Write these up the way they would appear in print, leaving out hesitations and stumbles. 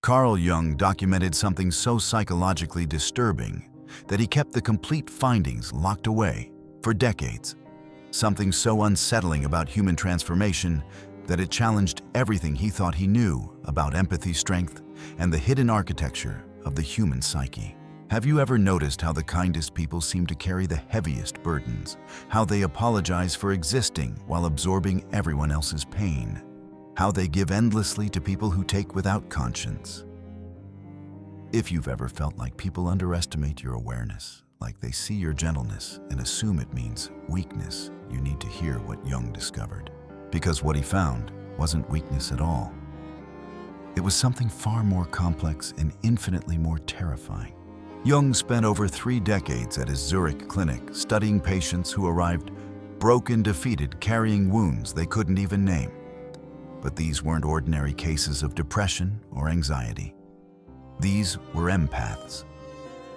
Carl Jung documented something so psychologically disturbing that he kept the complete findings locked away for decades. Something so unsettling about human transformation that it challenged everything he thought he knew about empathy, strength, and the hidden architecture of the human psyche. Have you ever noticed how the kindest people seem to carry the heaviest burdens? How they apologize for existing while absorbing everyone else's pain? How they give endlessly to people who take without conscience? If you've ever felt like people underestimate your awareness, like they see your gentleness and assume it means weakness, you need to hear what Jung discovered. Because what he found wasn't weakness at all. It was something far more complex and infinitely more terrifying. Jung spent over 3 decades at his Zurich clinic studying patients who arrived broken, defeated, carrying wounds they couldn't even name. But these weren't ordinary cases of depression or anxiety. These were empaths,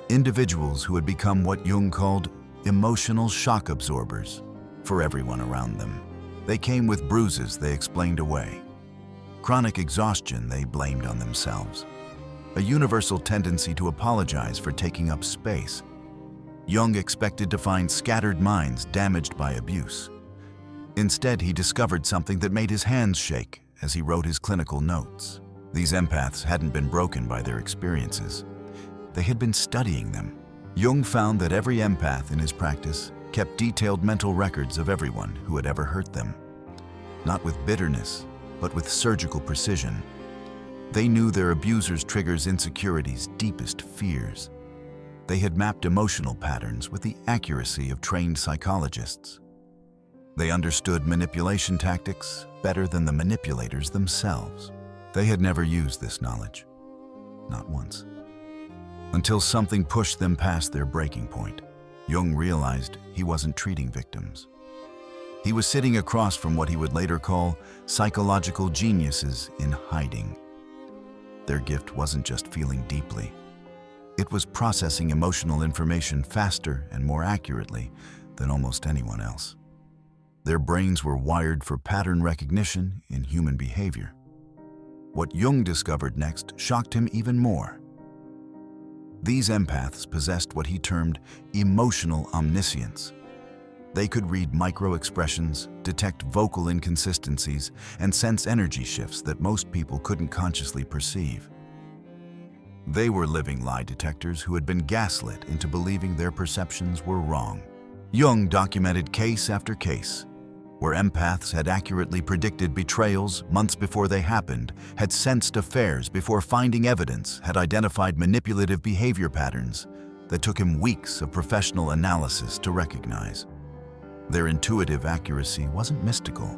individuals who had become what Jung called emotional shock absorbers for everyone around them. They came with bruises they explained away, chronic exhaustion they blamed on themselves, a universal tendency to apologize for taking up space. Jung expected to find scattered minds damaged by abuse. Instead, he discovered something that made his hands shake as he wrote his clinical notes. These empaths hadn't been broken by their experiences. They had been studying them. Jung found that every empath in his practice kept detailed mental records of everyone who had ever hurt them. Not with bitterness, but with surgical precision. They knew their abusers' triggers, insecurities, deepest fears. They had mapped emotional patterns with the accuracy of trained psychologists. They understood manipulation tactics better than the manipulators themselves. They had never used this knowledge, not once, until something pushed them past their breaking point. Jung realized he wasn't treating victims. He was sitting across from what he would later call psychological geniuses in hiding. Their gift wasn't just feeling deeply. It was processing emotional information faster and more accurately than almost anyone else. Their brains were wired for pattern recognition in human behavior. What Jung discovered next shocked him even more. These empaths possessed what he termed emotional omniscience. They could read micro-expressions, detect vocal inconsistencies, and sense energy shifts that most people couldn't consciously perceive. They were living lie detectors who had been gaslit into believing their perceptions were wrong. Jung documented case after case, where empaths had accurately predicted betrayals months before they happened, had sensed affairs before finding evidence, had identified manipulative behavior patterns that took him weeks of professional analysis to recognize. Their intuitive accuracy wasn't mystical.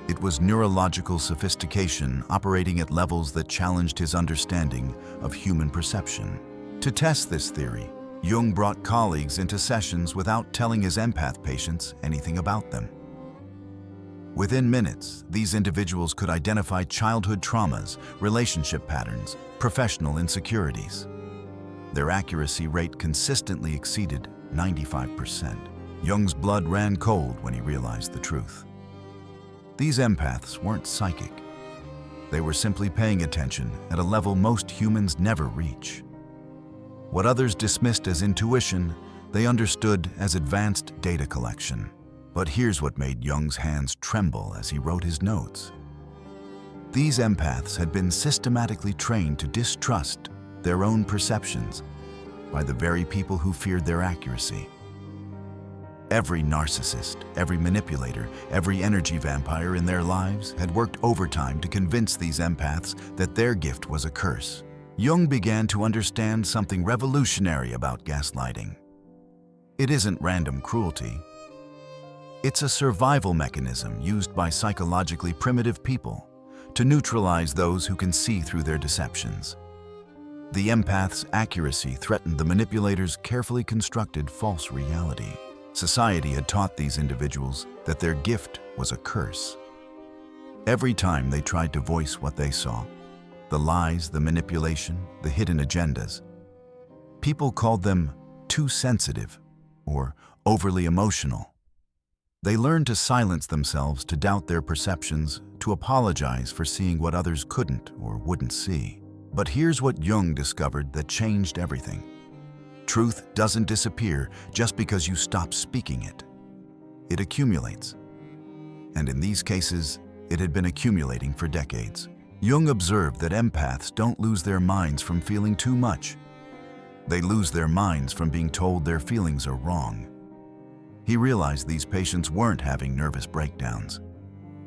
It was neurological sophistication operating at levels that challenged his understanding of human perception. To test this theory, Jung brought colleagues into sessions without telling his empath patients anything about them. Within minutes, these individuals could identify childhood traumas, relationship patterns, professional insecurities. Their accuracy rate consistently exceeded 95%. Jung's blood ran cold when he realized the truth. These empaths weren't psychic. They were simply paying attention at a level most humans never reach. What others dismissed as intuition, they understood as advanced data collection. But here's what made Jung's hands tremble as he wrote his notes. These empaths had been systematically trained to distrust their own perceptions by the very people who feared their accuracy. Every narcissist, every manipulator, every energy vampire in their lives had worked overtime to convince these empaths that their gift was a curse. Jung began to understand something revolutionary about gaslighting. It isn't random cruelty. It's a survival mechanism used by psychologically primitive people to neutralize those who can see through their deceptions. The empath's accuracy threatened the manipulator's carefully constructed false reality. Society had taught these individuals that their gift was a curse. Every time they tried to voice what they saw, the lies, the manipulation, the hidden agendas, people called them too sensitive or overly emotional. They learned to silence themselves, to doubt their perceptions, to apologize for seeing what others couldn't or wouldn't see. But here's what Jung discovered that changed everything. Truth doesn't disappear just because you stop speaking it. It accumulates. And in these cases, it had been accumulating for decades. Jung observed that empaths don't lose their minds from feeling too much. They lose their minds from being told their feelings are wrong. He realized these patients weren't having nervous breakdowns.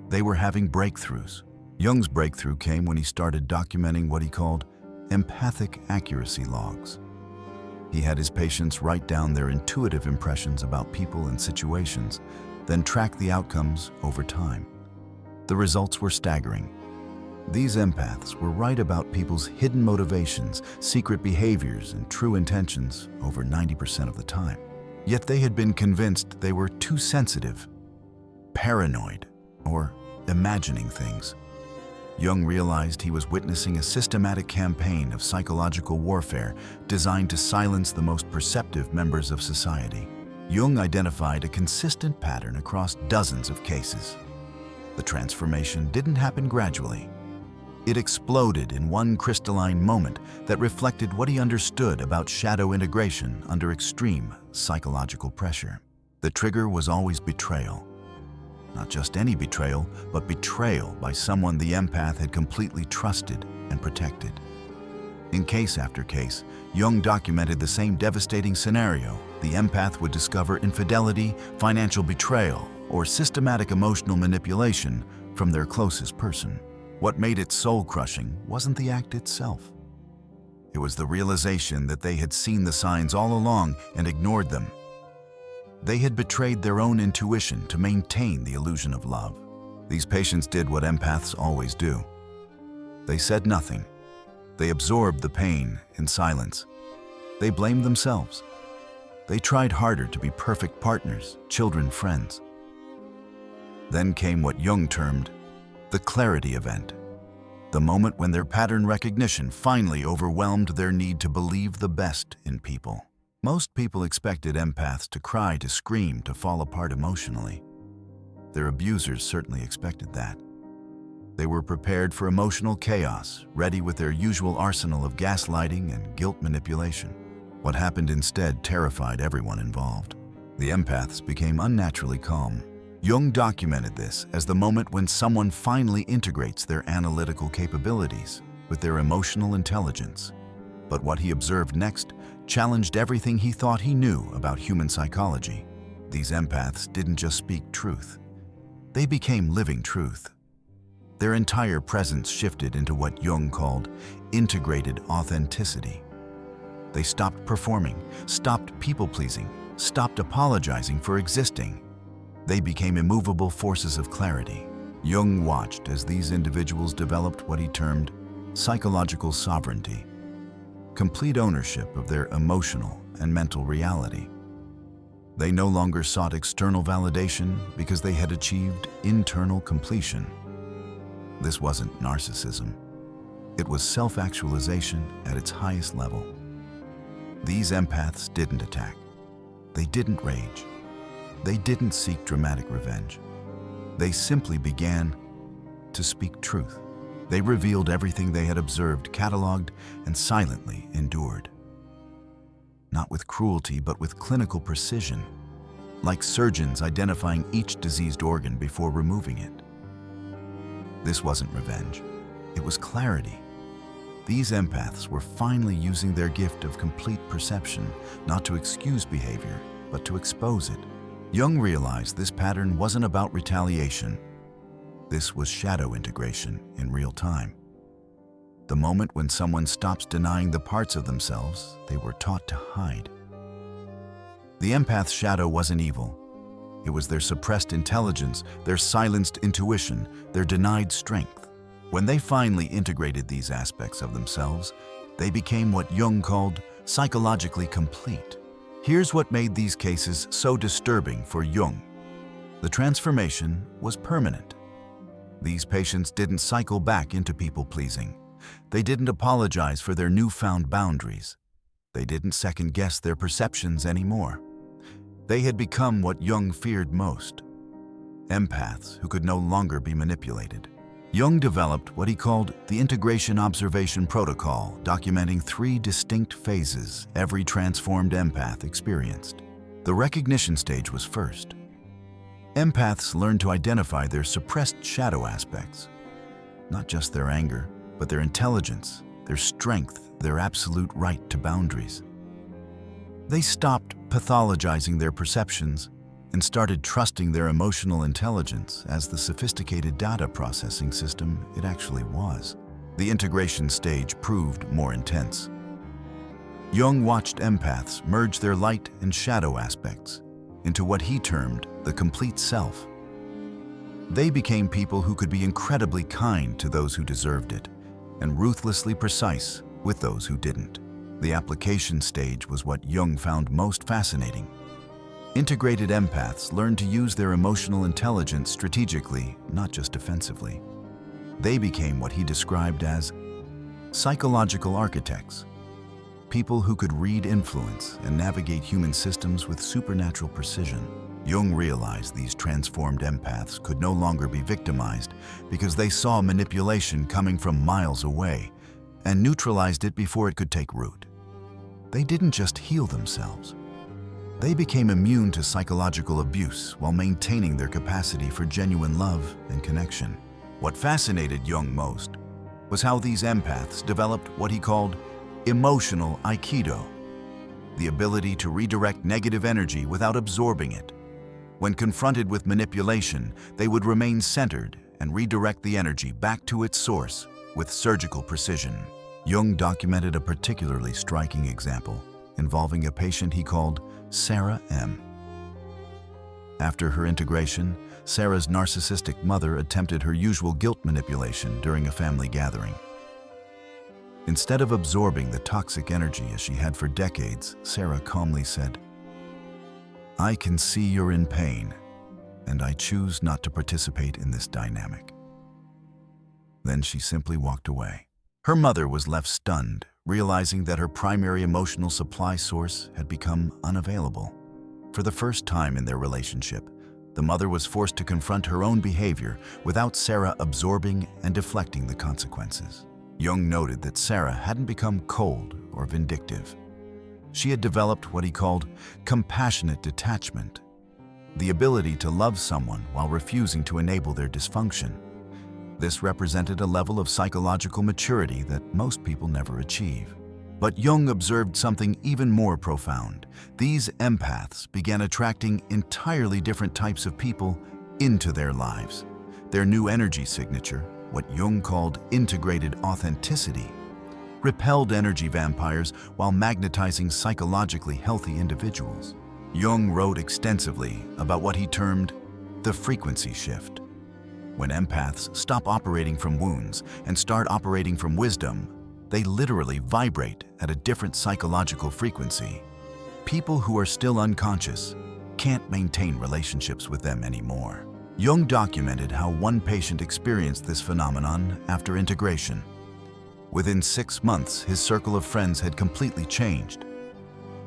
They were having breakthroughs. Jung's breakthrough came when he started documenting what he called empathic accuracy logs. He had his patients write down their intuitive impressions about people and situations, then track the outcomes over time. The results were staggering. These empaths were right about people's hidden motivations, secret behaviors, and true intentions over 90% of the time. Yet they had been convinced they were too sensitive, paranoid, or imagining things. Jung realized he was witnessing a systematic campaign of psychological warfare designed to silence the most perceptive members of society. Jung identified a consistent pattern across dozens of cases. The transformation didn't happen gradually. It exploded in one crystalline moment that reflected what he understood about shadow integration under extreme psychological pressure. The trigger was always betrayal. Not just any betrayal, but betrayal by someone the empath had completely trusted and protected. In case after case, Jung documented the same devastating scenario. The empath would discover infidelity, financial betrayal, or systematic emotional manipulation from their closest person. What made it soul-crushing wasn't the act itself. It was the realization that they had seen the signs all along and ignored them. They had betrayed their own intuition to maintain the illusion of love. These patients did what empaths always do. They said nothing. They absorbed the pain in silence. They blamed themselves. They tried harder to be perfect partners, children, friends. Then came what Jung termed the clarity event, the moment when their pattern recognition finally overwhelmed their need to believe the best in people. Most people expected empaths to cry, to scream, to fall apart emotionally. Their abusers certainly expected that. They were prepared for emotional chaos, ready with their usual arsenal of gaslighting and guilt manipulation. What happened instead terrified everyone involved. The empaths became unnaturally calm. Jung documented this as the moment when someone finally integrates their analytical capabilities with their emotional intelligence. But what he observed next challenged everything he thought he knew about human psychology. These empaths didn't just speak truth. They became living truth. Their entire presence shifted into what Jung called integrated authenticity. They stopped performing, stopped people-pleasing, stopped apologizing for existing. They became immovable forces of clarity. Jung watched as these individuals developed what he termed psychological sovereignty, complete ownership of their emotional and mental reality. They no longer sought external validation because they had achieved internal completion. This wasn't narcissism. It was self-actualization at its highest level. These empaths didn't attack. They didn't rage. They didn't seek dramatic revenge. They simply began to speak truth. They revealed everything they had observed, cataloged, and silently endured. Not with cruelty, but with clinical precision, like surgeons identifying each diseased organ before removing it. This wasn't revenge. It was clarity. These empaths were finally using their gift of complete perception, not to excuse behavior, but to expose it. Jung realized this pattern wasn't about retaliation. This was shadow integration in real time. The moment when someone stops denying the parts of themselves they were taught to hide. The empath's shadow wasn't evil. It was their suppressed intelligence, their silenced intuition, their denied strength. When they finally integrated these aspects of themselves, they became what Jung called psychologically complete. Here's what made these cases so disturbing for Jung. The transformation was permanent. These patients didn't cycle back into people-pleasing. They didn't apologize for their newfound boundaries. They didn't second-guess their perceptions anymore. They had become what Jung feared most, empaths who could no longer be manipulated. Jung developed what he called the Integration Observation Protocol, documenting 3 distinct phases every transformed empath experienced. The recognition stage was first. Empaths learned to identify their suppressed shadow aspects, not just their anger, but their intelligence, their strength, their absolute right to boundaries. They stopped pathologizing their perceptions and started trusting their emotional intelligence as the sophisticated data processing system it actually was. The integration stage proved more intense. Jung watched empaths merge their light and shadow aspects into what he termed the complete self. They became people who could be incredibly kind to those who deserved it and ruthlessly precise with those who didn't. The application stage was what Jung found most fascinating. Integrated empaths learned to use their emotional intelligence strategically, not just defensively. They became what he described as psychological architects, people who could read influence and navigate human systems with supernatural precision. Jung realized these transformed empaths could no longer be victimized because they saw manipulation coming from miles away and neutralized it before it could take root. They didn't just heal themselves. They became immune to psychological abuse while maintaining their capacity for genuine love and connection. What fascinated Jung most was how these empaths developed what he called emotional aikido, the ability to redirect negative energy without absorbing it. When confronted with manipulation, they would remain centered and redirect the energy back to its source with surgical precision. Jung documented a particularly striking example involving a patient he called Sarah M. After her integration, Sarah's narcissistic mother attempted her usual guilt manipulation during a family gathering. Instead of absorbing the toxic energy as she had for decades, Sarah calmly said, "I can see you're in pain, and I choose not to participate in this dynamic." Then she simply walked away. Her mother was left stunned, realizing that her primary emotional supply source had become unavailable. For the first time in their relationship, the mother was forced to confront her own behavior without Sarah absorbing and deflecting the consequences. Jung noted that Sarah hadn't become cold or vindictive. She had developed what he called compassionate detachment, the ability to love someone while refusing to enable their dysfunction. This represented a level of psychological maturity that most people never achieve. But Jung observed something even more profound. These empaths began attracting entirely different types of people into their lives. Their new energy signature, what Jung called integrated authenticity, repelled energy vampires while magnetizing psychologically healthy individuals. Jung wrote extensively about what he termed the frequency shift. When empaths stop operating from wounds and start operating from wisdom, they literally vibrate at a different psychological frequency. People who are still unconscious can't maintain relationships with them anymore. Jung documented how one patient experienced this phenomenon after integration. Within 6 months, his circle of friends had completely changed.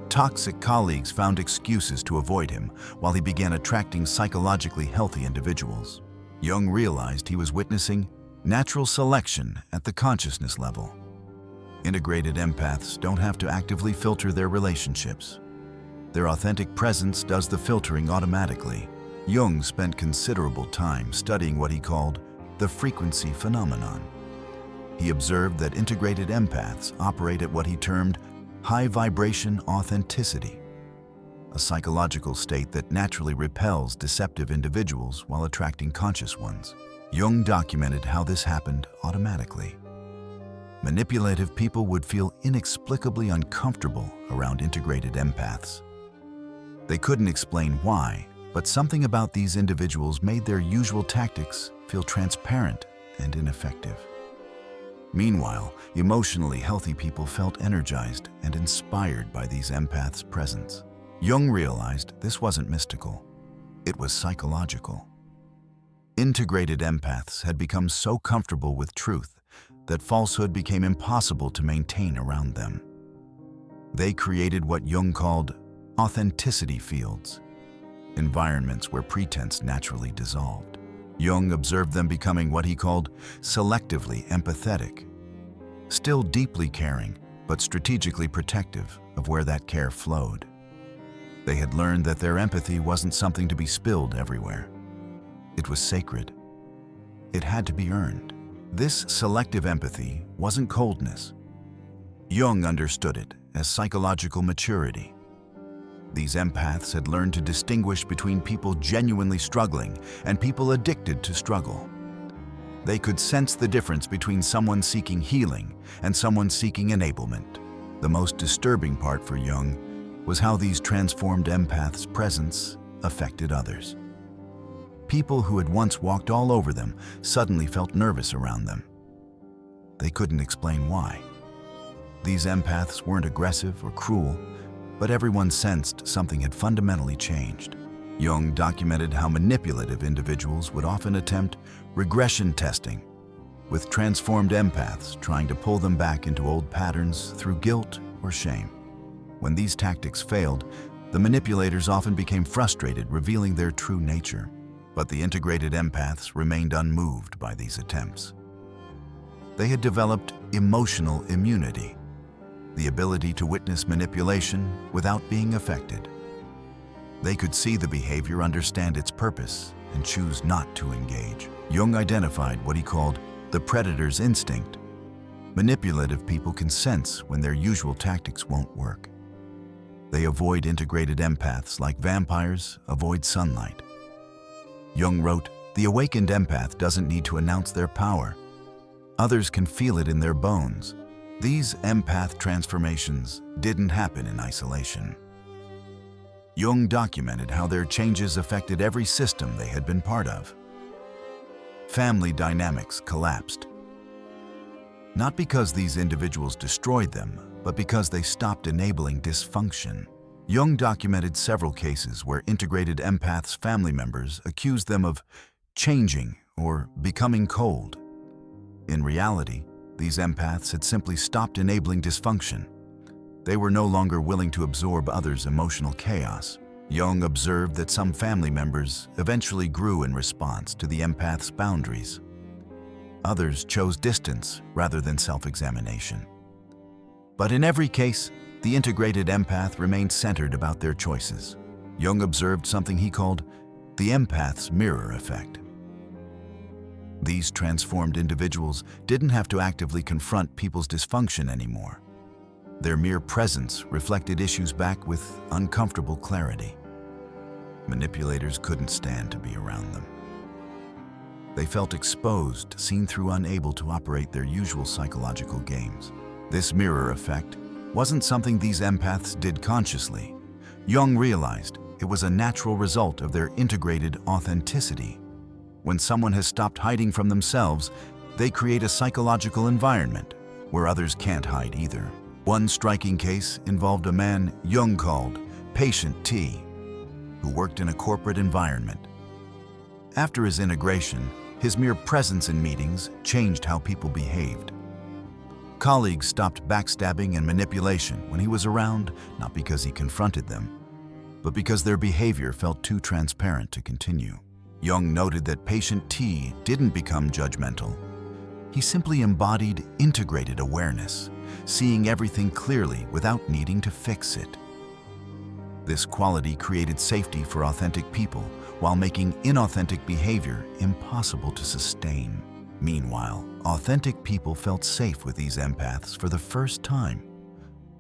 Toxic colleagues found excuses to avoid him while he began attracting psychologically healthy individuals. Jung realized he was witnessing natural selection at the consciousness level. Integrated empaths don't have to actively filter their relationships. Their authentic presence does the filtering automatically. Jung spent considerable time studying what he called the frequency phenomenon. He observed that integrated empaths operate at what he termed high vibration authenticity, a psychological state that naturally repels deceptive individuals while attracting conscious ones. Jung documented how this happened automatically. Manipulative people would feel inexplicably uncomfortable around integrated empaths. They couldn't explain why, but something about these individuals made their usual tactics feel transparent and ineffective. Meanwhile, emotionally healthy people felt energized and inspired by these empaths' presence. Jung realized this wasn't mystical, it was psychological. Integrated empaths had become so comfortable with truth that falsehood became impossible to maintain around them. They created what Jung called authenticity fields, environments where pretense naturally dissolved. Jung observed them becoming what he called selectively empathetic, still deeply caring, but strategically protective of where that care flowed. They had learned that their empathy wasn't something to be spilled everywhere. It was sacred. It had to be earned. This selective empathy wasn't coldness. Jung understood it as psychological maturity. These empaths had learned to distinguish between people genuinely struggling and people addicted to struggle. They could sense the difference between someone seeking healing and someone seeking enablement. The most disturbing part for Jung was how these transformed empaths' presence affected others. People who had once walked all over them suddenly felt nervous around them. They couldn't explain why. These empaths weren't aggressive or cruel, but everyone sensed something had fundamentally changed. Jung documented how manipulative individuals would often attempt regression testing, with transformed empaths trying to pull them back into old patterns through guilt or shame. When these tactics failed, the manipulators often became frustrated, revealing their true nature. But the integrated empaths remained unmoved by these attempts. They had developed emotional immunity, the ability to witness manipulation without being affected. They could see the behavior, understand its purpose, and choose not to engage. Jung identified what he called the predator's instinct. Manipulative people can sense when their usual tactics won't work. They avoid integrated empaths like vampires avoid sunlight. Jung wrote, "The awakened empath doesn't need to announce their power. Others can feel it in their bones." These empath transformations didn't happen in isolation. Jung documented how their changes affected every system they had been part of. Family dynamics collapsed. Not because these individuals destroyed them, but because they stopped enabling dysfunction. Jung documented several cases where integrated empaths' family members accused them of changing or becoming cold. In reality, these empaths had simply stopped enabling dysfunction. They were no longer willing to absorb others' emotional chaos. Jung observed that some family members eventually grew in response to the empath's boundaries. Others chose distance rather than self-examination. But in every case, the integrated empath remained centered about their choices. Jung observed something he called the empath's mirror effect. These transformed individuals didn't have to actively confront people's dysfunction anymore. Their mere presence reflected issues back with uncomfortable clarity. Manipulators couldn't stand to be around them. They felt exposed, seen through, unable to operate their usual psychological games. This mirror effect wasn't something these empaths did consciously. Jung realized it was a natural result of their integrated authenticity. When someone has stopped hiding from themselves, they create a psychological environment where others can't hide either. One striking case involved a man Jung called Patient T, who worked in a corporate environment. After his integration, his mere presence in meetings changed how people behaved. Colleagues stopped backstabbing and manipulation when he was around, not because he confronted them, but because their behavior felt too transparent to continue. Jung noted that Patient T didn't become judgmental. He simply embodied integrated awareness, seeing everything clearly without needing to fix it. This quality created safety for authentic people while making inauthentic behavior impossible to sustain. Meanwhile, authentic people felt safe with these empaths for the first time.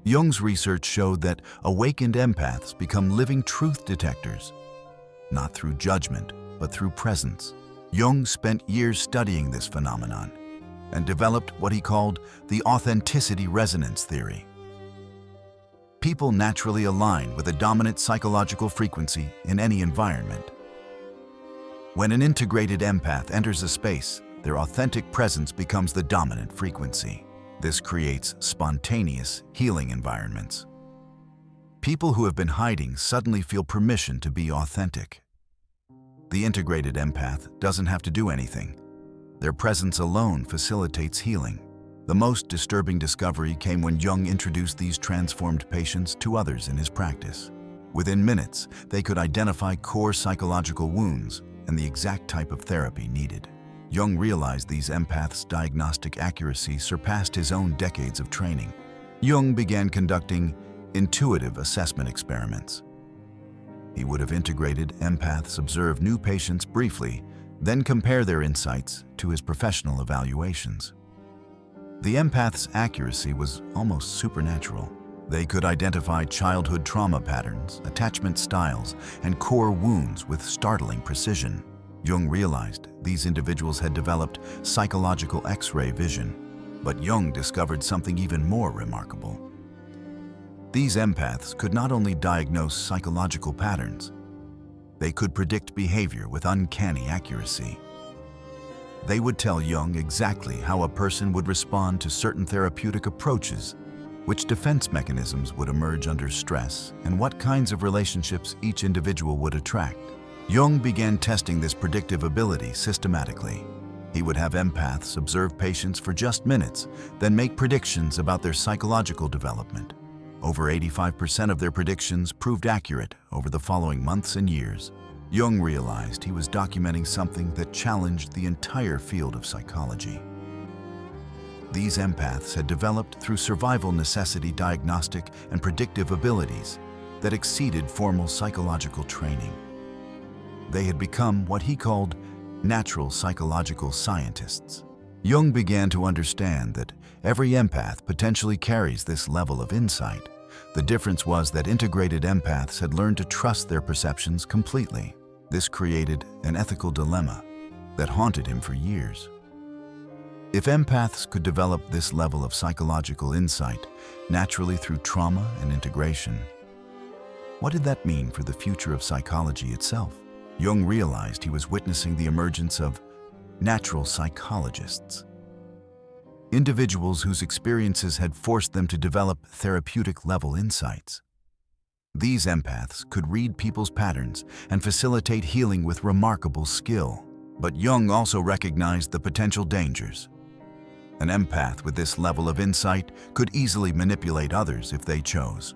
Jung's research showed that awakened empaths become living truth detectors, not through judgment, but through presence. Jung spent years studying this phenomenon and developed what he called the authenticity resonance theory. People naturally align with a dominant psychological frequency in any environment. When an integrated empath enters a space, their authentic presence becomes the dominant frequency. This creates spontaneous, healing environments. People who have been hiding suddenly feel permission to be authentic. The integrated empath doesn't have to do anything. Their presence alone facilitates healing. The most disturbing discovery came when Jung introduced these transformed patients to others in his practice. Within minutes, they could identify core psychological wounds and the exact type of therapy needed. Jung realized these empaths' diagnostic accuracy surpassed his own decades of training. Jung began conducting intuitive assessment experiments. He would have integrated empaths observe new patients briefly, then compare their insights to his professional evaluations. The empaths' accuracy was almost supernatural. They could identify childhood trauma patterns, attachment styles, and core wounds with startling precision. Jung realized these individuals had developed psychological X-ray vision, but Jung discovered something even more remarkable. These empaths could not only diagnose psychological patterns, they could predict behavior with uncanny accuracy. They would tell Jung exactly how a person would respond to certain therapeutic approaches, which defense mechanisms would emerge under stress, and what kinds of relationships each individual would attract. Jung began testing this predictive ability systematically. He would have empaths observe patients for just minutes, then make predictions about their psychological development. Over 85% of their predictions proved accurate over the following months and years. Jung realized he was documenting something that challenged the entire field of psychology. These empaths had developed through survival necessity diagnostic and predictive abilities that exceeded formal psychological training. They had become what he called natural psychological scientists. Jung began to understand that every empath potentially carries this level of insight. The difference was that integrated empaths had learned to trust their perceptions completely. This created an ethical dilemma that haunted him for years. If empaths could develop this level of psychological insight naturally through trauma and integration, what did that mean for the future of psychology itself? Jung realized he was witnessing the emergence of natural psychologists, individuals whose experiences had forced them to develop therapeutic-level insights. These empaths could read people's patterns and facilitate healing with remarkable skill. But Jung also recognized the potential dangers. An empath with this level of insight could easily manipulate others if they chose.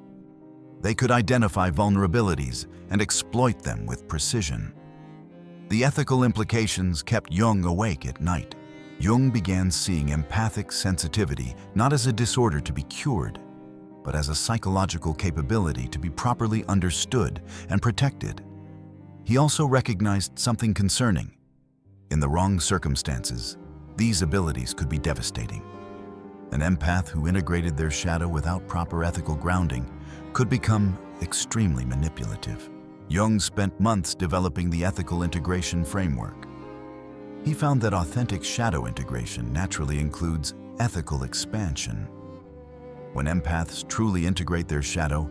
They could identify vulnerabilities and exploit them with precision. The ethical implications kept Jung awake at night. Jung began seeing empathic sensitivity not as a disorder to be cured, but as a psychological capability to be properly understood and protected. He also recognized something concerning. In the wrong circumstances, these abilities could be devastating. An empath who integrated their shadow without proper ethical grounding could become extremely manipulative. Jung spent months developing the ethical integration framework. He found that authentic shadow integration naturally includes ethical expansion. When empaths truly integrate their shadow,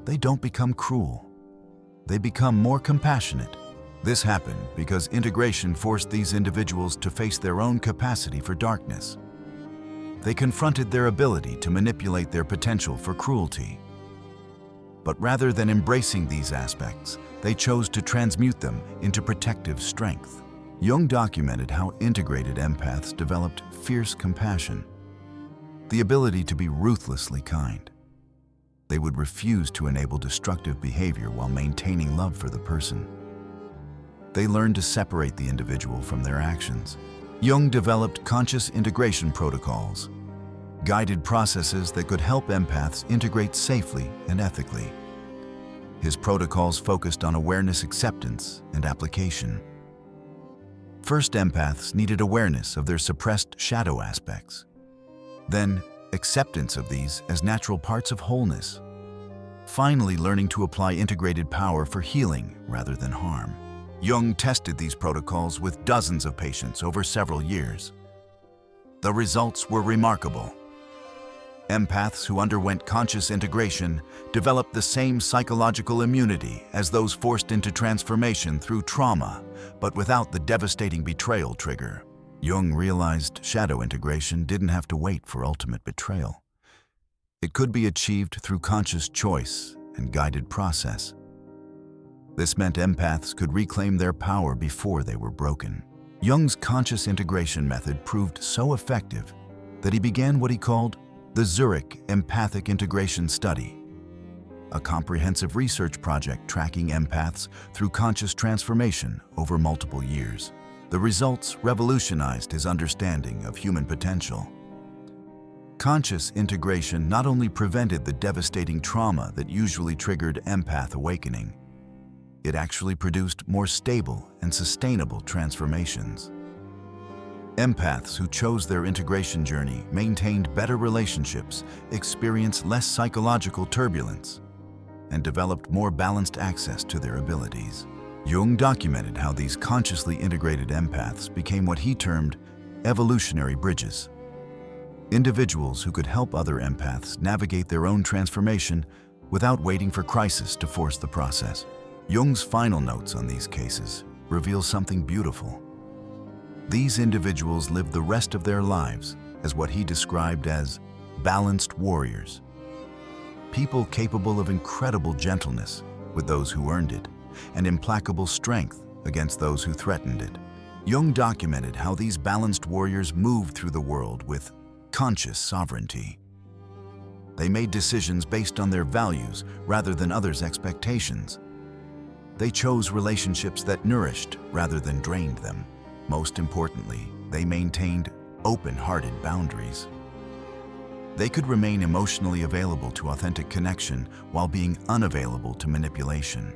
they don't become cruel. They become more compassionate. This happened because integration forced these individuals to face their own capacity for darkness. They confronted their ability to manipulate their potential for cruelty. But rather than embracing these aspects, they chose to transmute them into protective strength. Jung documented how integrated empaths developed fierce compassion, the ability to be ruthlessly kind. They would refuse to enable destructive behavior while maintaining love for the person. They learned to separate the individual from their actions. Jung developed conscious integration protocols, guided processes that could help empaths integrate safely and ethically. His protocols focused on awareness, acceptance, and application. First, empaths needed awareness of their suppressed shadow aspects. Then, acceptance of these as natural parts of wholeness. Finally, learning to apply integrated power for healing rather than harm. Jung tested these protocols with dozens of patients over several years. The results were remarkable. Empaths who underwent conscious integration developed the same psychological immunity as those forced into transformation through trauma, but without the devastating betrayal trigger. Jung realized shadow integration didn't have to wait for ultimate betrayal. It could be achieved through conscious choice and guided process. This meant empaths could reclaim their power before they were broken. Jung's conscious integration method proved so effective that he began what he called the Zurich Empathic Integration Study. a comprehensive research project tracking empaths through conscious transformation over multiple years. The results revolutionized his understanding of human potential. Conscious integration not only prevented the devastating trauma that usually triggered empath awakening, it actually produced more stable and sustainable transformations. Empaths who chose their integration journey maintained better relationships, experienced less psychological turbulence, and developed more balanced access to their abilities. Jung documented how these consciously integrated empaths became what he termed evolutionary bridges. Individuals who could help other empaths navigate their own transformation without waiting for crisis to force the process. Jung's final notes on these cases reveal something beautiful. These individuals lived the rest of their lives as what he described as balanced warriors. People capable of incredible gentleness with those who earned it, and implacable strength against those who threatened it. Jung documented how these balanced warriors moved through the world with conscious sovereignty. They made decisions based on their values rather than others' expectations. They chose relationships that nourished rather than drained them. Most importantly, they maintained open-hearted boundaries. They could remain emotionally available to authentic connection while being unavailable to manipulation.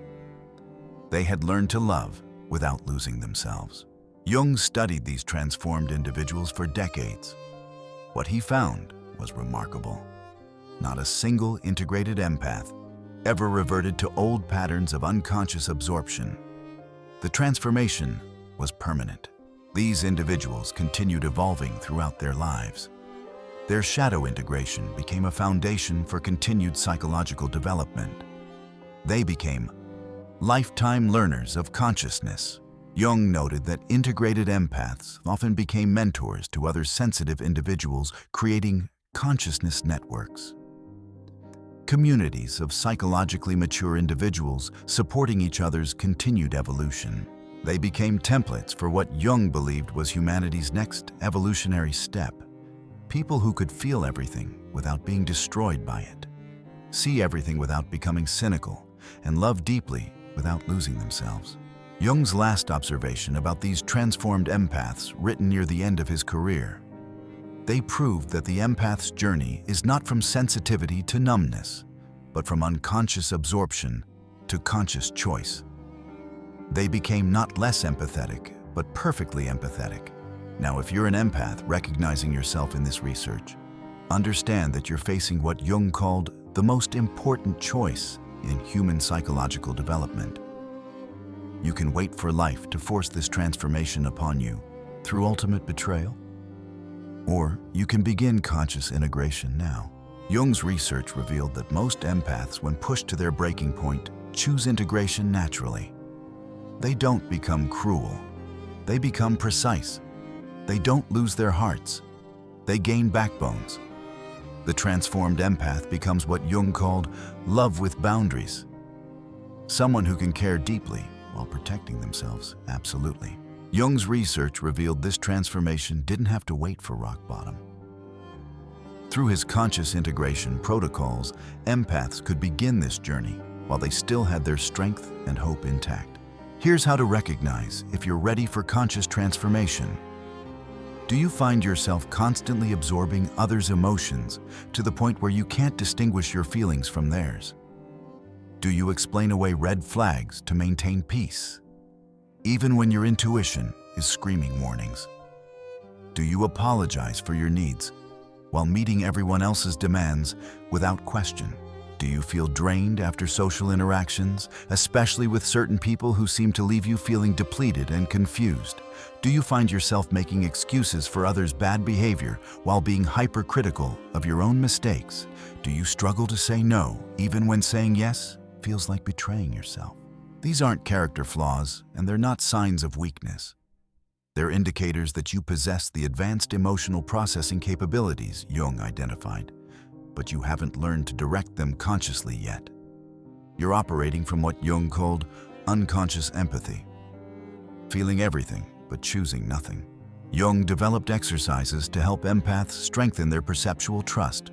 They had learned to love without losing themselves. Jung studied these transformed individuals for decades. What he found was remarkable. Not a single integrated empath ever reverted to old patterns of unconscious absorption. The transformation was permanent. These individuals continued evolving throughout their lives. Their shadow integration became a foundation for continued psychological development. They became lifetime learners of consciousness. Jung noted that integrated empaths often became mentors to other sensitive individuals, creating consciousness networks. Communities of psychologically mature individuals supporting each other's continued evolution. They became templates for what Jung believed was humanity's next evolutionary step. People who could feel everything without being destroyed by it, see everything without becoming cynical, and love deeply without losing themselves. Jung's last observation about these transformed empaths, written near the end of his career, they proved that the empath's journey is not from sensitivity to numbness, but from unconscious absorption to conscious choice. They became not less empathetic, but perfectly empathetic. Now, if you're an empath recognizing yourself in this research, understand that you're facing what Jung called the most important choice in human psychological development. You can wait for life to force this transformation upon you through ultimate betrayal, or you can begin conscious integration now. Jung's research revealed that most empaths, when pushed to their breaking point, choose integration naturally. They don't become cruel. They become precise. They don't lose their hearts. They gain backbones. The transformed empath becomes what Jung called love with boundaries. Someone who can care deeply while protecting themselves absolutely. Jung's research revealed this transformation didn't have to wait for rock bottom. Through his conscious integration protocols, empaths could begin this journey while they still had their strength and hope intact. Here's how to recognize if you're ready for conscious transformation. Do you find yourself constantly absorbing others' emotions to the point where you can't distinguish your feelings from theirs? Do you explain away red flags to maintain peace, even when your intuition is screaming warnings? Do you apologize for your needs while meeting everyone else's demands without question? Do you feel drained after social interactions, especially with certain people who seem to leave you feeling depleted and confused? Do you find yourself making excuses for others' bad behavior while being hypercritical of your own mistakes? Do you struggle to say no, even when saying yes feels like betraying yourself? These aren't character flaws, and they're not signs of weakness. They're indicators that you possess the advanced emotional processing capabilities Jung identified, but you haven't learned to direct them consciously yet. You're operating from what Jung called unconscious empathy, feeling everything but choosing nothing. Jung developed exercises to help empaths strengthen their perceptual trust.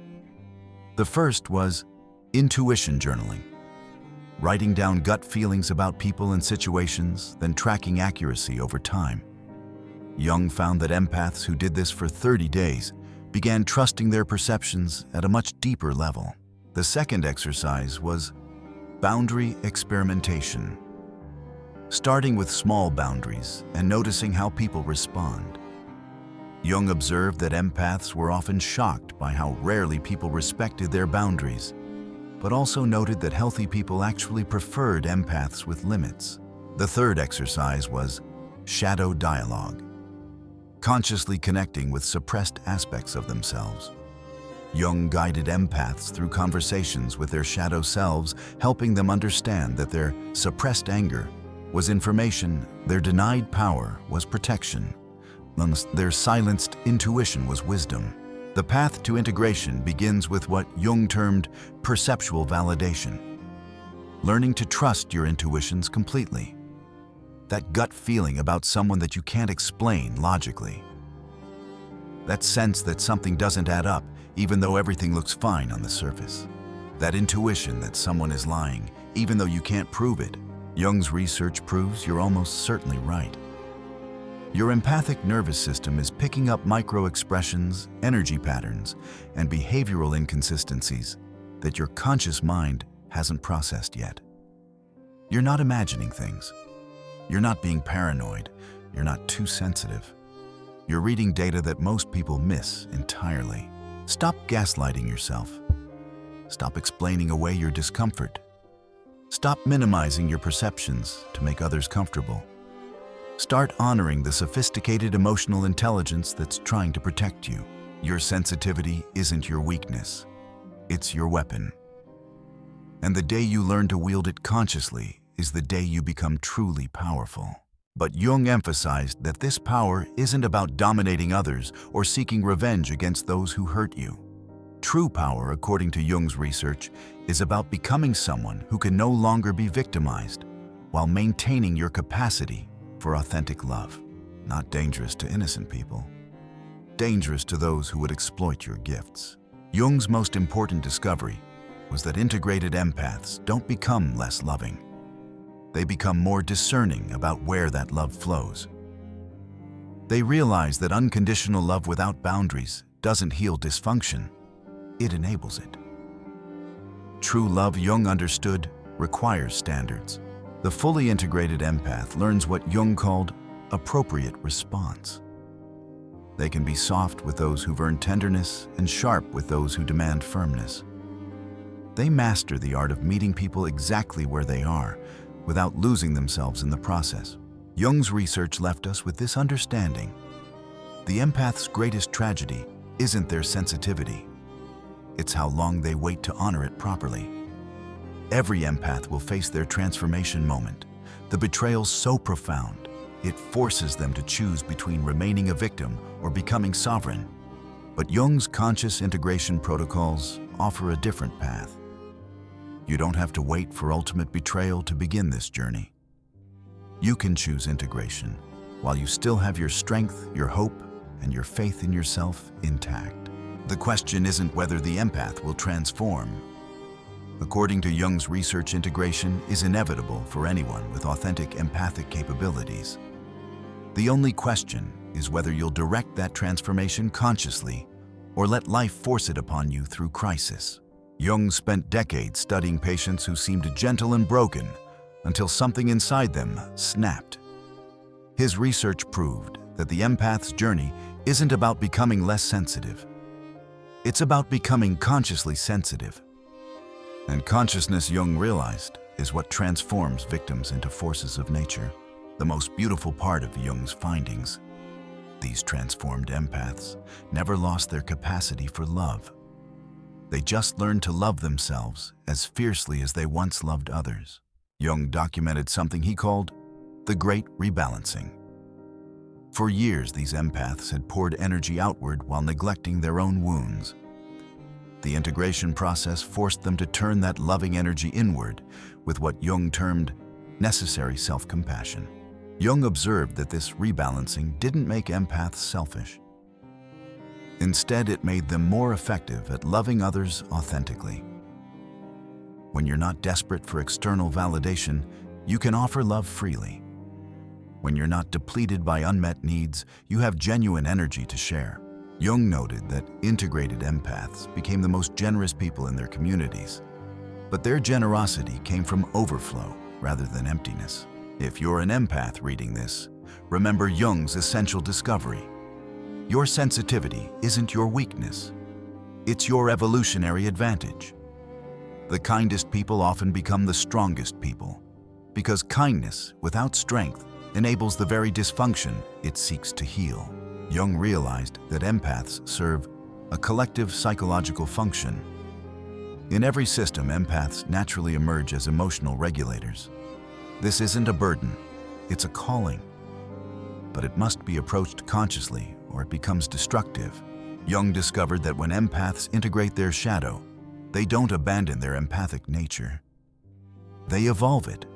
The first was intuition journaling. writing down gut feelings about people and situations, then tracking accuracy over time. Jung found that empaths who did this for 30 days began trusting their perceptions at a much deeper level. The second exercise was boundary experimentation. Starting with small boundaries and noticing how people respond. Jung observed that empaths were often shocked by how rarely people respected their boundaries, but also noted that healthy people actually preferred empaths with limits. The third exercise was shadow dialogue, consciously connecting with suppressed aspects of themselves. Jung guided empaths through conversations with their shadow selves, helping them understand that their suppressed anger was information, their denied power was protection, and their silenced intuition was wisdom. The path to integration begins with what Jung termed perceptual validation. Learning to trust your intuitions completely. That gut feeling about someone that you can't explain logically. That sense that something doesn't add up, even though everything looks fine on the surface. That intuition that someone is lying, even though you can't prove it. Jung's research proves you're almost certainly right. Your empathic nervous system is picking up micro-expressions, energy patterns, and behavioral inconsistencies that your conscious mind hasn't processed yet. You're not imagining things. You're not being paranoid. You're not too sensitive. You're reading data that most people miss entirely. Stop gaslighting yourself. Stop explaining away your discomfort. Stop minimizing your perceptions to make others comfortable. Start honoring the sophisticated emotional intelligence that's trying to protect you. Your sensitivity isn't your weakness. It's your weapon. And the day you learn to wield it consciously is the day you become truly powerful. But Jung emphasized that this power isn't about dominating others or seeking revenge against those who hurt you. True power, according to Jung's research, is about becoming someone who can no longer be victimized while maintaining your capacity for authentic love. Not dangerous to innocent people, dangerous to those who would exploit your gifts. Jung's most important discovery was that integrated empaths don't become less loving. They become more discerning about where that love flows. They realize that unconditional love without boundaries doesn't heal dysfunction. It enables it. True love, Jung understood, requires standards. The fully integrated empath learns what Jung called appropriate response. They can be soft with those who've earned tenderness and sharp with those who demand firmness. They master the art of meeting people exactly where they are, without losing themselves in the process. Jung's research left us with this understanding. The empath's greatest tragedy isn't their sensitivity. It's how long they wait to honor it properly. Every empath will face their transformation moment. The betrayal so profound, it forces them to choose between remaining a victim or becoming sovereign. But Jung's conscious integration protocols offer a different path. You don't have to wait for ultimate betrayal to begin this journey. You can choose integration while you still have your strength, your hope, and your faith in yourself intact. The question isn't whether the empath will transform. According to Jung's research, integration is inevitable for anyone with authentic empathic capabilities. The only question is whether you'll direct that transformation consciously or let life force it upon you through crisis. Jung spent decades studying patients who seemed gentle and broken until something inside them snapped. His research proved that the empath's journey isn't about becoming less sensitive. It's about becoming consciously sensitive. And consciousness, Jung realized, is what transforms victims into forces of nature. The most beautiful part of Jung's findings. These transformed empaths never lost their capacity for love. They just learned to love themselves as fiercely as they once loved others. Jung documented something he called the Great Rebalancing. For years, these empaths had poured energy outward while neglecting their own wounds. The integration process forced them to turn that loving energy inward with what Jung termed necessary self-compassion. Jung observed that this rebalancing didn't make empaths selfish. Instead, it made them more effective at loving others authentically. When you're not desperate for external validation, you can offer love freely. When you're not depleted by unmet needs, you have genuine energy to share. Jung noted that integrated empaths became the most generous people in their communities. But their generosity came from overflow rather than emptiness. If you're an empath reading this, remember Jung's essential discovery. Your sensitivity isn't your weakness. It's your evolutionary advantage. The kindest people often become the strongest people, because kindness without strength enables the very dysfunction it seeks to heal. Jung realized that empaths serve a collective psychological function. In every system, empaths naturally emerge as emotional regulators. This isn't a burden, it's a calling. But it must be approached consciously or it becomes destructive. Jung discovered that when empaths integrate their shadow, they don't abandon their empathic nature. They evolve it.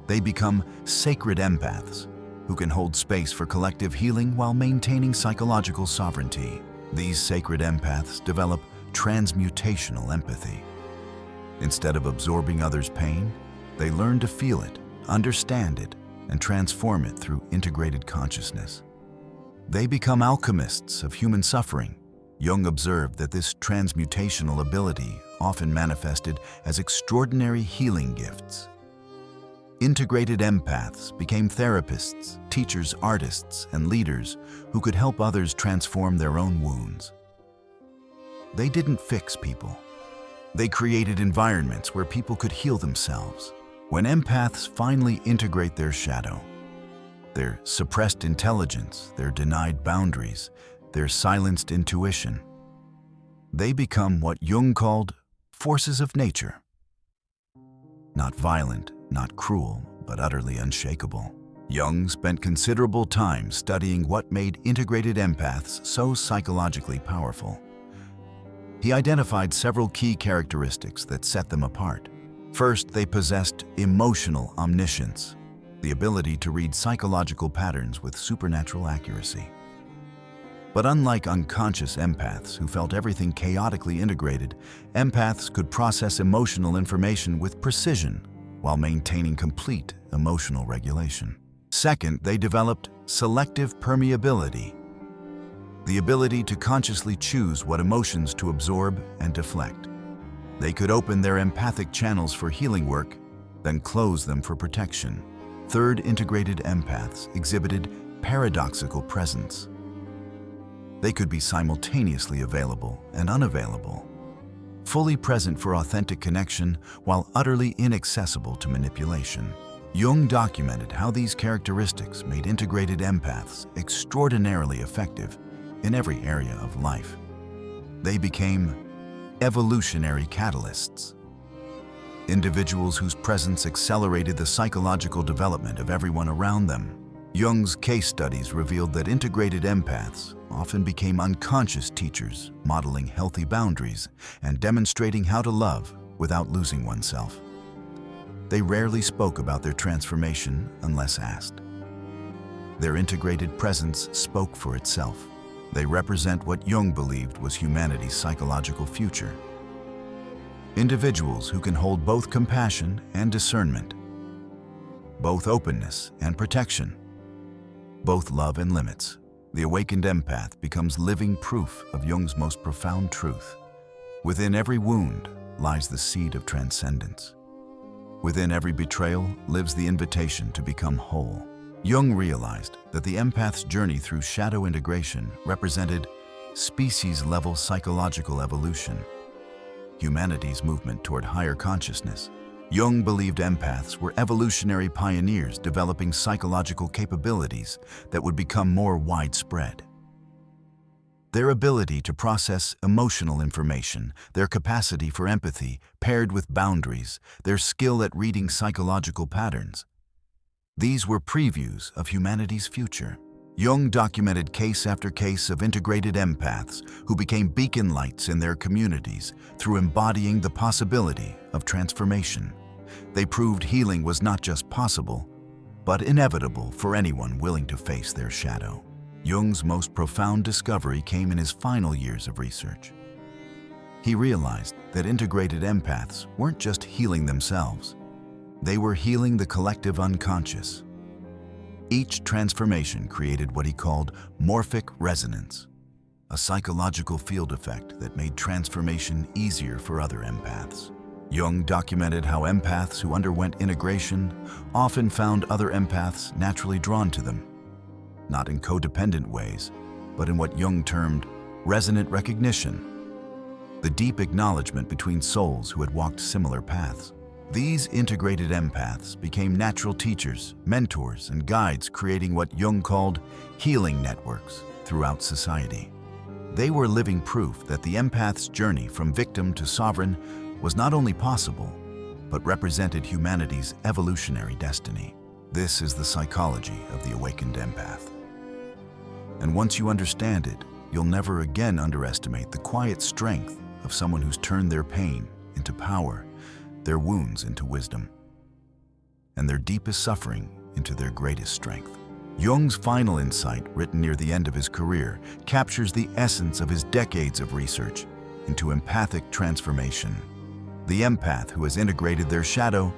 They become sacred empaths who can hold space for collective healing while maintaining psychological sovereignty. These sacred empaths develop transmutational empathy. Instead of absorbing others' pain, they learn to feel it, understand it, and transform it through integrated consciousness. They become alchemists of human suffering. Jung observed that this transmutational ability often manifested as extraordinary healing gifts. Integrated empaths became therapists, teachers, artists, and leaders who could help others transform their own wounds. They didn't fix people. They created environments where people could heal themselves. When empaths finally integrate their shadow, their suppressed intelligence, their denied boundaries, their silenced intuition, they become what Jung called forces of nature. Not violent, not cruel, but utterly unshakable. Jung spent considerable time studying what made integrated empaths so psychologically powerful. He identified several key characteristics that set them apart. First, they possessed emotional omniscience, the ability to read psychological patterns with supernatural accuracy. But unlike unconscious empaths who felt everything chaotically integrated, empaths could process emotional information with precision while maintaining complete emotional regulation. Second, they developed selective permeability, the ability to consciously choose what emotions to absorb and deflect. They could open their empathic channels for healing work, then close them for protection. Third, integrated empaths exhibited paradoxical presence. They could be simultaneously available and unavailable, fully present for authentic connection while utterly inaccessible to manipulation. Jung documented how these characteristics made integrated empaths extraordinarily effective in every area of life. They became evolutionary catalysts, individuals whose presence accelerated the psychological development of everyone around them. Jung's case studies revealed that integrated empaths often became unconscious teachers, modeling healthy boundaries and demonstrating how to love without losing oneself. They rarely spoke about their transformation unless asked. Their integrated presence spoke for itself. They represent what Jung believed was humanity's psychological future. Individuals who can hold both compassion and discernment, both openness and protection, both love and limits. The awakened empath becomes living proof of Jung's most profound truth. Within every wound lies the seed of transcendence. Within every betrayal lives the invitation to become whole. Jung realized that the empath's journey through shadow integration represented species-level psychological evolution, humanity's movement toward higher consciousness. Jung believed empaths were evolutionary pioneers developing psychological capabilities that would become more widespread. Their ability to process emotional information, their capacity for empathy paired with boundaries, their skill at reading psychological patterns, these were previews of humanity's future. Jung documented case after case of integrated empaths who became beacon lights in their communities through embodying the possibility of transformation. They proved healing was not just possible, but inevitable for anyone willing to face their shadow. Jung's most profound discovery came in his final years of research. He realized that integrated empaths weren't just healing themselves. They were healing the collective unconscious. Each transformation created what he called morphic resonance, a psychological field effect that made transformation easier for other empaths. Jung documented how empaths who underwent integration often found other empaths naturally drawn to them, not in codependent ways, but in what Jung termed resonant recognition, the deep acknowledgement between souls who had walked similar paths. These integrated empaths became natural teachers, mentors, and guides, creating what Jung called healing networks throughout society. They were living proof that the empath's journey from victim to sovereign was not only possible, but represented humanity's evolutionary destiny. This is the psychology of the awakened empath. And once you understand it, you'll never again underestimate the quiet strength of someone who's turned their pain into power, their wounds into wisdom, and their deepest suffering into their greatest strength. Jung's final insight, written near the end of his career, captures the essence of his decades of research into empathic transformation. The empath who has integrated their shadow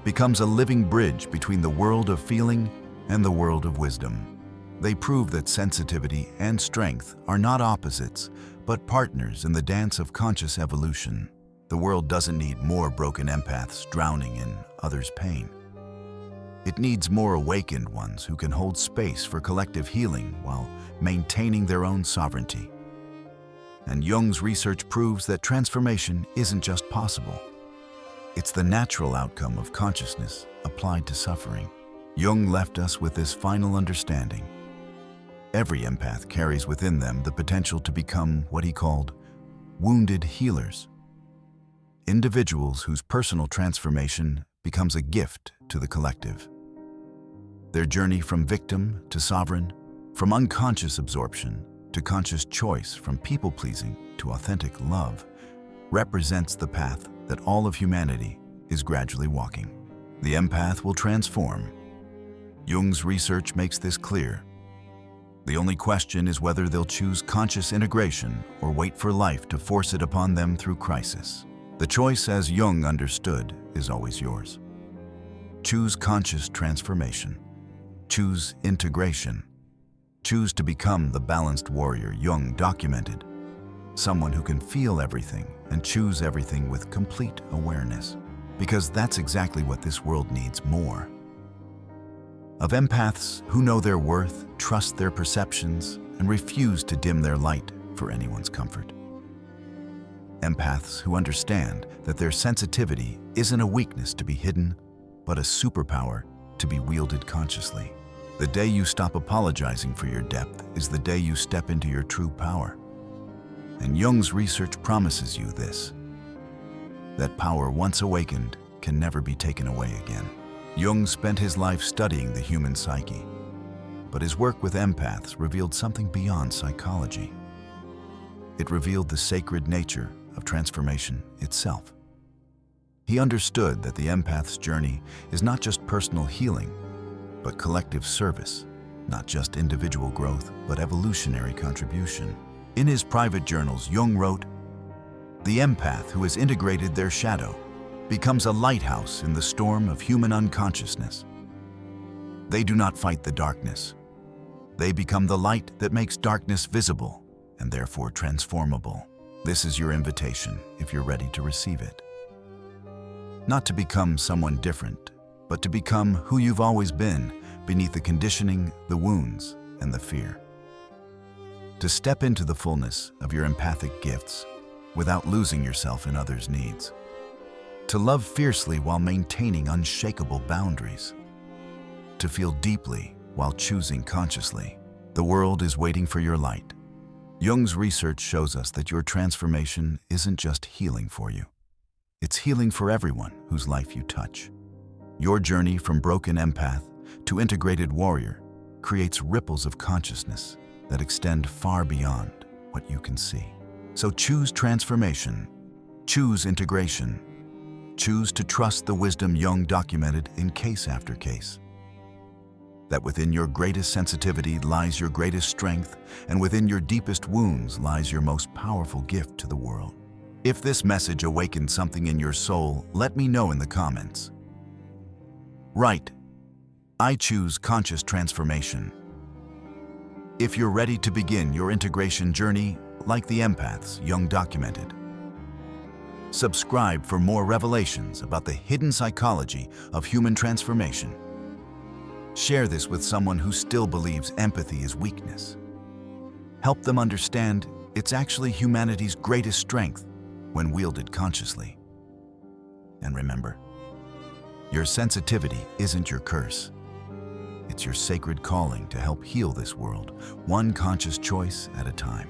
becomes a living bridge between the world of feeling and the world of wisdom. They prove that sensitivity and strength are not opposites, but partners in the dance of conscious evolution. The world doesn't need more broken empaths drowning in others' pain. It needs more awakened ones who can hold space for collective healing while maintaining their own sovereignty. And Jung's research proves that transformation isn't just possible. It's the natural outcome of consciousness applied to suffering. Jung left us with this final understanding. Every empath carries within them the potential to become what he called wounded healers. Individuals whose personal transformation becomes a gift to the collective. Their journey from victim to sovereign, from unconscious absorption to conscious choice, from people-pleasing to authentic love, represents the path that all of humanity is gradually walking. The empath will transform. Jung's research makes this clear. The only question is whether they'll choose conscious integration or wait for life to force it upon them through crisis. The choice, as Jung understood, is always yours. Choose conscious transformation. Choose integration. Choose to become the balanced warrior Jung documented, someone who can feel everything and choose everything with complete awareness, because that's exactly what this world needs more. Of empaths who know their worth, trust their perceptions, and refuse to dim their light for anyone's comfort. Empaths who understand that their sensitivity isn't a weakness to be hidden, but a superpower to be wielded consciously. The day you stop apologizing for your depth is the day you step into your true power. And Jung's research promises you this: that power once awakened can never be taken away again. Jung spent his life studying the human psyche, but his work with empaths revealed something beyond psychology. It revealed the sacred nature of transformation itself. He understood that the empath's journey is not just personal healing, but collective service, not just individual growth, but evolutionary contribution. In his private journals, Jung wrote, "The empath who has integrated their shadow becomes a lighthouse in the storm of human unconsciousness. They do not fight the darkness. They become the light that makes darkness visible and therefore transformable." This is your invitation if you're ready to receive it. Not to become someone different, but to become who you've always been beneath the conditioning, the wounds, and the fear. To step into the fullness of your empathic gifts without losing yourself in others' needs. To love fiercely while maintaining unshakable boundaries. To feel deeply while choosing consciously. The world is waiting for your light. Jung's research shows us that your transformation isn't just healing for you. It's healing for everyone whose life you touch. Your journey from broken empath to integrated warrior creates ripples of consciousness that extend far beyond what you can see. So choose transformation, choose integration, choose to trust the wisdom Jung documented in case after case. That within your greatest sensitivity lies your greatest strength, and within your deepest wounds lies your most powerful gift to the world. If this message awakened something in your soul, let me know in the comments. Write, I choose conscious transformation. If you're ready to begin your integration journey, like the empaths Jung documented. Subscribe for more revelations about the hidden psychology of human transformation. Share this with someone who still believes empathy is weakness. Help them understand it's actually humanity's greatest strength when wielded consciously. And remember, your sensitivity isn't your curse. It's your sacred calling to help heal this world, one conscious choice at a time.